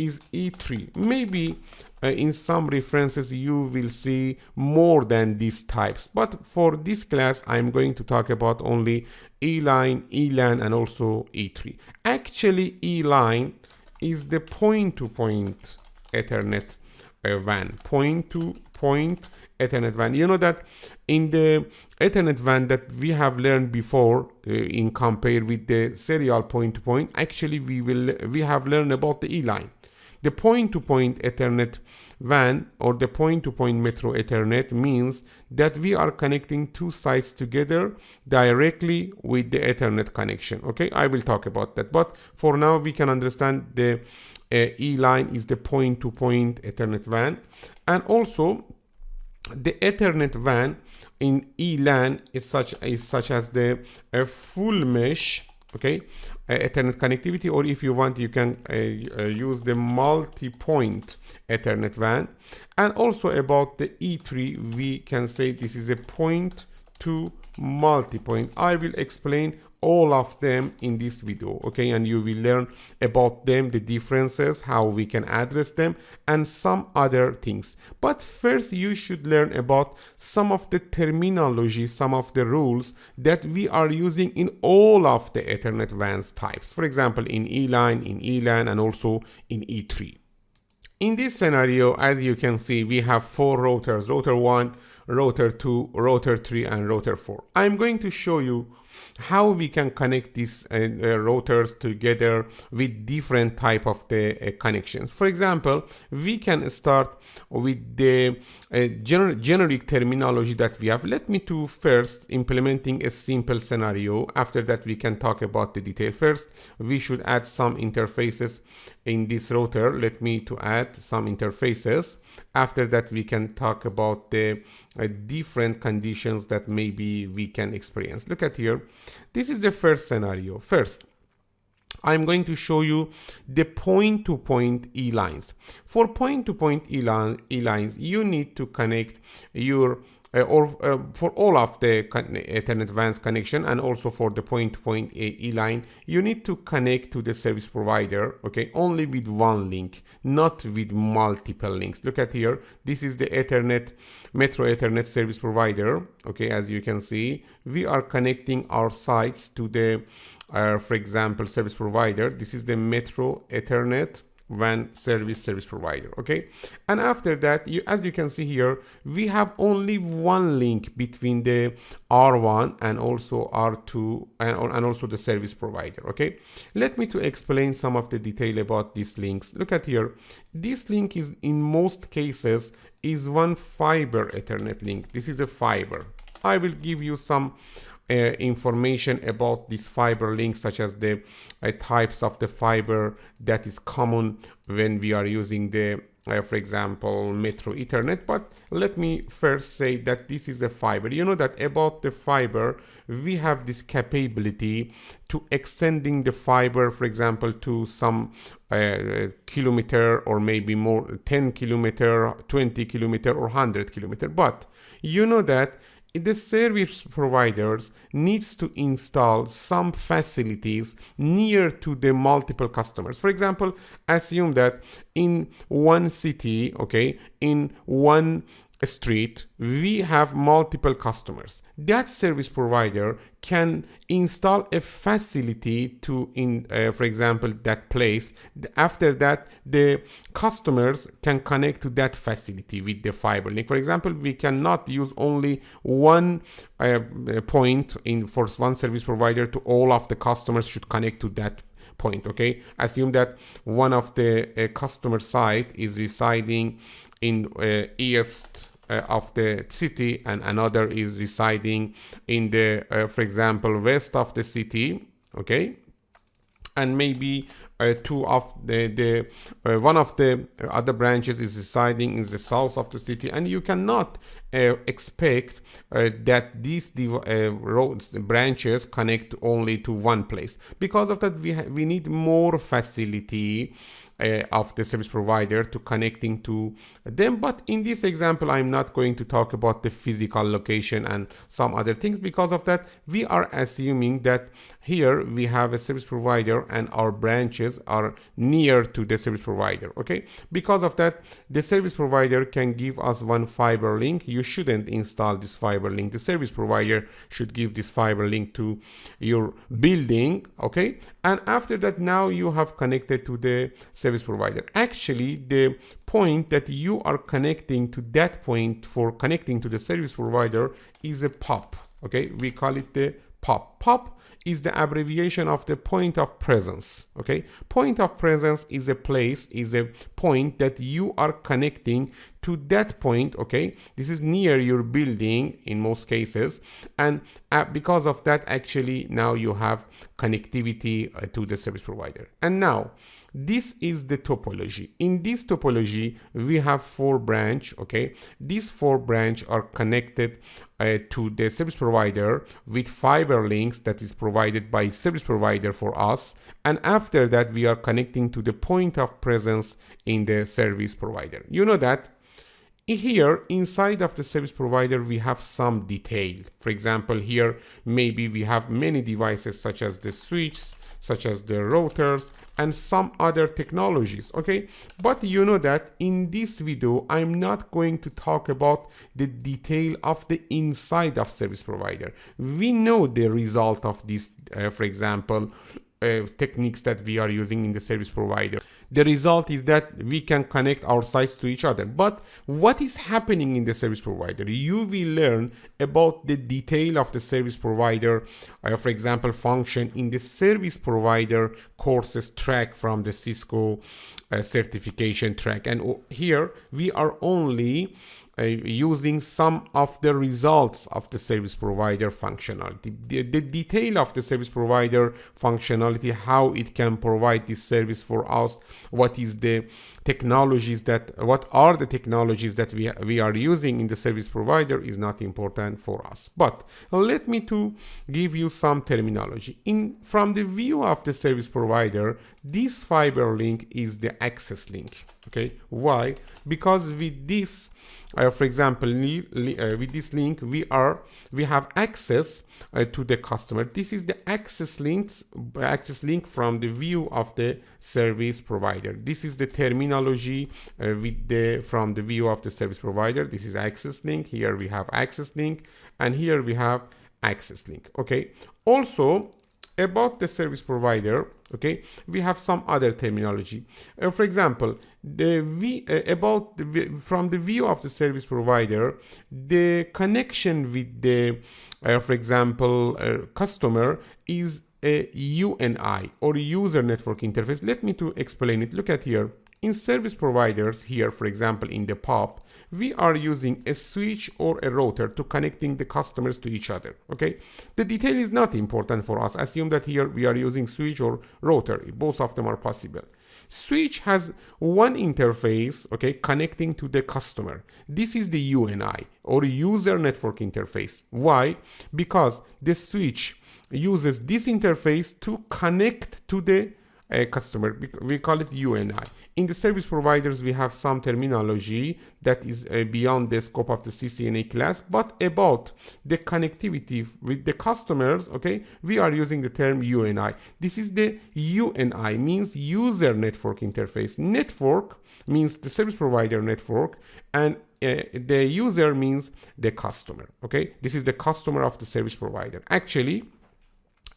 is E3. Maybe in some references you will see more than these types, but for this class I'm going to talk about only E-line, E-LAN, and also E3. Actually, E-line is the point-to-point Ethernet WAN, point-to-point Ethernet WAN. You know that in the Ethernet WAN that we have learned before, in compare with the serial point-to-point, actually we have learned about the E-line. The point-to-point Ethernet WAN or the point-to-point Metro Ethernet means that we are connecting two sites together directly with the Ethernet connection. Okay, I will talk about that, but for now we can understand the E-line is the point-to-point Ethernet WAN, and also the Ethernet WAN in E-LAN is such as the full mesh, okay, Ethernet connectivity, or if you want you can use the multi-point Ethernet WAN. And also about the E3, we can say this is a point to multi-point. I will explain all of them in this video, okay, and you will learn about them, the differences, how we can address them, and some other things. But first you should learn about some of the terminology, some of the rules that we are using in all of the Ethernet WANs types, for example in E-line, in E-LAN, and also in E3. In this scenario, as you can see, we have four routers: router 1, router 2, router 3, and router 4. I'm going to show you how we can connect these routers together with different type of the connections. For example, we can start with the generic terminology that we have. Let me to first implementing a simple scenario. After that we can talk about the detail. First we should add some interfaces in this router. Let me to add some interfaces. After that we can talk about the different conditions that maybe we can experience. Look at here. This is the first scenario. First, I'm going to show you the point-to-point E-lines. For point-to-point E-lines, you need to connect your for all of the Ethernet WANs connection, and also for the point-to-point E-line, you need to connect to the service provider, okay, only with one link, not with multiple links. Look at here. This is the Ethernet, Metro Ethernet service provider. Okay, as you can see, we are connecting our sites to the, for example, service provider. This is the Metro Ethernet WAN service provider. Okay, and after that, as you can see here, we have only one link between the R1 and also R2 and also the service provider. Okay, let me to explain some of the detail about these links. Look at here. This link is in most cases is one fiber Ethernet link. This is a fiber. I will give you some information about this fiber link, such as the types of the fiber that is common when we are using the for example Metro Ethernet. But let me first say that this is a fiber. You know that about the fiber, we have this capability to extending the fiber, for example, to some kilometer, or maybe more, 10 kilometer, 20 kilometer, or 100 kilometer. But you know that the service providers needs to install some facilities near to the multiple customers. For example, assume that in one city, okay, in one street, we have multiple customers. That service provider can install a facility to, for example, that place. After that, the customers can connect to that facility with the fiber link. For example, we cannot use only one point for one service provider to all of the customers should connect to that point. Okay, assume that one of the customer site is residing in east of the city, and another is residing in the for example west of the city. Okay, and maybe two of the one of the other branches is residing in the south of the city, and you cannot expect that these branches connect only to one place. Because of that, we need more facility of the service provider to connecting to them. But in this example, I'm not going to talk about the physical location and some other things. Because of that, we are assuming that here we have a service provider and our branches are near to the service provider. Okay, because of that, the service provider can give us one fiber link. You shouldn't install this fiber link. The service provider should give this fiber link to your building. Okay, and after that, now you have connected to the service provider. Actually, the point that you are connecting to that point for connecting to the service provider is a POP. Okay, we call it the POP. POP is the abbreviation of the point of presence. Okay, point of presence is a place, is a point that you are connecting to that point. Okay, this is near your building in most cases, and because of that, actually now you have connectivity to the service provider. And now this is the topology. In this topology, we have 4 branch. Okay, these 4 branch are connected to the service provider with fiber links that is provided by service provider for us. And after that, we are connecting to the point of presence in the service provider. You know that here inside of the service provider, we have some detail. For example, here maybe we have many devices such as the switches, such as the routers, and some other technologies. Okay, but you know that in this video I'm not going to talk about the detail of the inside of service provider. We know the result of this, for example, techniques that we are using in the service provider. The result is that we can connect our sites to each other. But what is happening in the service provider? You will learn about the detail of the service provider, for example, function in the service provider courses track from the Cisco certification track. And here we are only using some of the results of the service provider functionality. The detail of the service provider functionality, how it can provide this service for us, what are the technologies that we are using in the service provider is not important for us. But let me to give you some terminology. From the view of the service provider, this fiber link is the access link. Okay, why? Because with this, for example, with this link, we have access to the customer. This is the access link from the view of the service provider. This is the terminology from the view of the service provider. This is access link. Here we have access link, and here we have access link. Okay. Also, about the service provider, okay, we have some other terminology. For example, from the view of the service provider, the connection with the, for example, customer is a UNI or user network interface. Let me to explain it. Look at here. In service providers here, for example, in the POP, we are using a switch or a router to connecting the customers to each other. Okay, the detail is not important for us. Assume that here we are using switch or router. Both of them are possible. Switch has one interface, okay, connecting to the customer. This is the UNI or user network interface. Why? Because the switch uses this interface to connect to the customer. We call it UNI. In the service providers, we have some terminology that is beyond the scope of the CCNA class, but about the connectivity with the customers, okay, we are using the term UNI. This is the UNI, means user network interface. Network means the service provider network, and the user means the customer, okay? This is the customer of the service provider. Actually,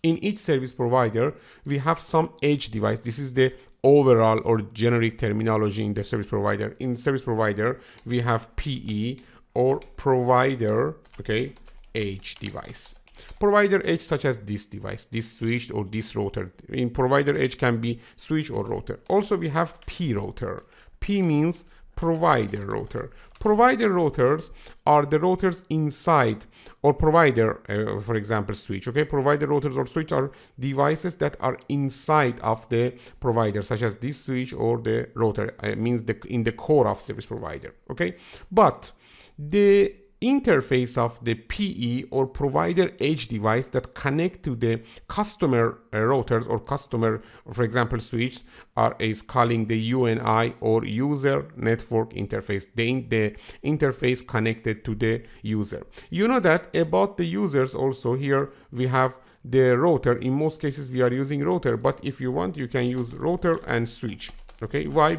in each service provider, we have some edge device. This is the overall or generic terminology in the service provider. In service provider, we have PE or provider, okay, edge device. Provider edge such as this device, this switch or this router. In provider edge can be switch or router. Also, we have P router. P means provider router. Provider routers are the routers inside or provider, for example, switch. Okay, provider routers or switch are devices that are inside of the provider, such as this switch or the router. Means in the core of service provider. Okay, but interface of the PE or provider edge device that connect to the customer routers or customer, for example, switch is calling the UNI or user network interface, the interface connected to the user. You know that about the users also here we have the router. In most cases we are using router, but if you want you can use router and switch. Okay, why?